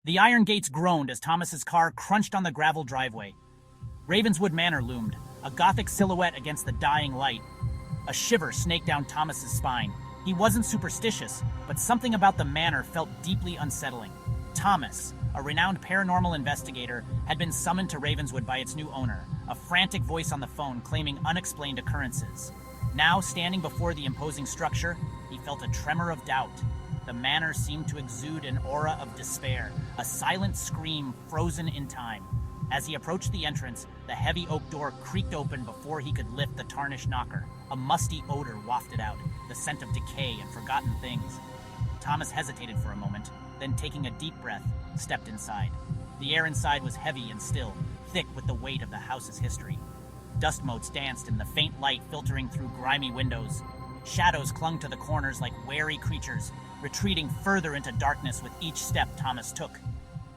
The iron gates groaned as Thomas's car crunched on the gravel driveway. Ravenswood Manor loomed, a gothic silhouette against the dying light. A shiver snaked down Thomas's spine. He wasn't superstitious, but something about the manor felt deeply unsettling. Thomas, a renowned paranormal investigator, had been summoned to Ravenswood by its new owner, a frantic voice on the phone claiming unexplained occurrences. Now, standing before the imposing structure, he felt a tremor of doubt. The manor seemed to exude an aura of despair, a silent scream frozen in time. As he approached the entrance, the heavy oak door creaked open before he could lift the tarnished knocker. A musty odor wafted out, the scent of decay and forgotten things. Thomas hesitated for a moment, then taking a deep breath, stepped inside. The air inside was heavy and still, thick with the weight of the house's history. Dust motes danced in the faint light filtering through grimy windows. Shadows clung to the corners like wary creatures, retreating further into darkness with each step Thomas took.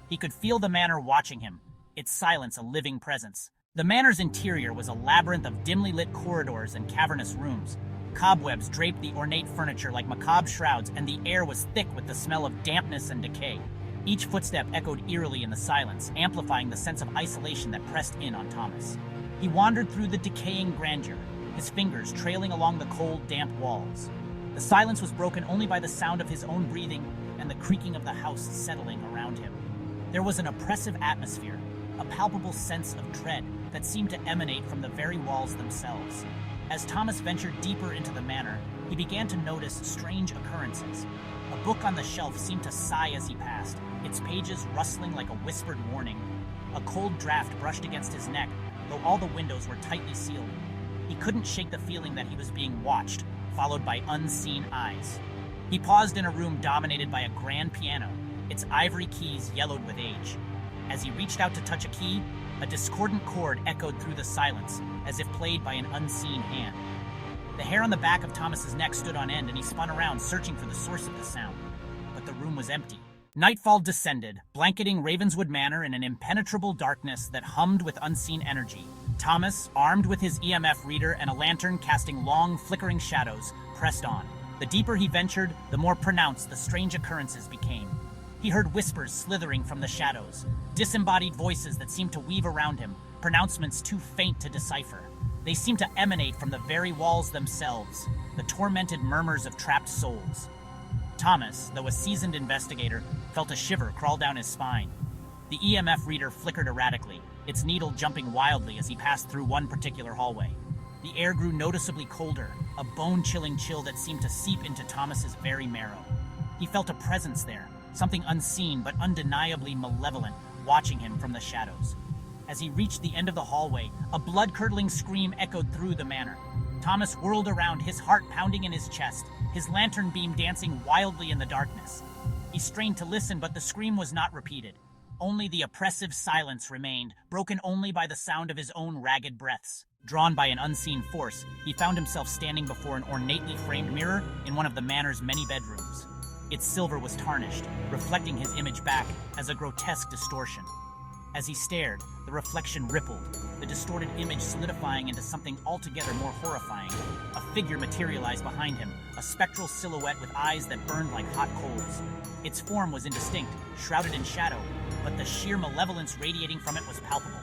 He could feel the manor watching him, its silence a living presence. The manor's interior was a labyrinth of dimly lit corridors and cavernous rooms. Cobwebs draped the ornate furniture like macabre shrouds, and the air was thick with the smell of dampness and decay. Each footstep echoed eerily in the silence, amplifying the sense of isolation that pressed in on Thomas. He wandered through the decaying grandeur, his fingers trailing along the cold, damp walls. The silence was broken only by the sound of his own breathing and the creaking of the house settling around him. There was an oppressive atmosphere, a palpable sense of dread that seemed to emanate from the very walls themselves. As Thomas ventured deeper into the manor, he began to notice strange occurrences. A book on the shelf seemed to sigh as he passed, its pages rustling like a whispered warning. A cold draft brushed against his neck, though all the windows were tightly sealed. He couldn't shake the feeling that he was being watched, followed by unseen eyes. He paused in a room dominated by a grand piano, its ivory keys yellowed with age. As he reached out to touch a key, a discordant chord echoed through the silence, as if played by an unseen hand. The hair on the back of Thomas's neck stood on end, and he spun around, searching for the source of the sound. But the room was empty. Nightfall descended, blanketing Ravenswood Manor in an impenetrable darkness that hummed with unseen energy. Thomas, armed with his EMF reader and a lantern casting long, flickering shadows, pressed on. The deeper he ventured, the more pronounced the strange occurrences became. He heard whispers slithering from the shadows, disembodied voices that seemed to weave around him, pronouncements too faint to decipher. They seemed to emanate from the very walls themselves, the tormented murmurs of trapped souls. Thomas, though a seasoned investigator, felt a shiver crawl down his spine. The EMF reader flickered erratically, its needle jumping wildly as he passed through one particular hallway. The air grew noticeably colder, a bone-chilling chill that seemed to seep into Thomas's very marrow. He felt a presence there, something unseen but undeniably malevolent, watching him from the shadows. As he reached the end of the hallway, a blood-curdling scream echoed through the manor. Thomas whirled around, his heart pounding in his chest, his lantern beam dancing wildly in the darkness. He strained to listen, but the scream was not repeated. Only the oppressive silence remained, broken only by the sound of his own ragged breaths. Drawn by an unseen force, he found himself standing before an ornately framed mirror in one of the manor's many bedrooms. Its silver was tarnished, reflecting his image back as a grotesque distortion. As he stared, the reflection rippled, the distorted image solidifying into something altogether more horrifying. A figure materialized behind him, a spectral silhouette with eyes that burned like hot coals. Its form was indistinct, shrouded in shadow, but the sheer malevolence radiating from it was palpable.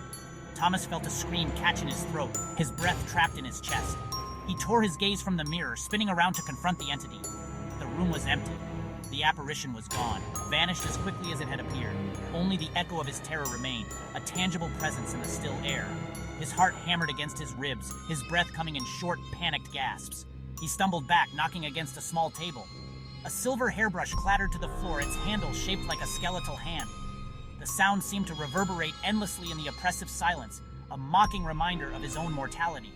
Thomas felt a scream catch in his throat, his breath trapped in his chest. He tore his gaze from the mirror, spinning around to confront the entity. The room was empty. The apparition was gone, vanished as quickly as it had appeared. Only the echo of his terror remained, a tangible presence in the still air. His heart hammered against his ribs, his breath coming in short, panicked gasps. He stumbled back, knocking against a small table. A silver hairbrush clattered to the floor, its handle shaped like a skeletal hand. The sound seemed to reverberate endlessly in the oppressive silence, a mocking reminder of his own mortality.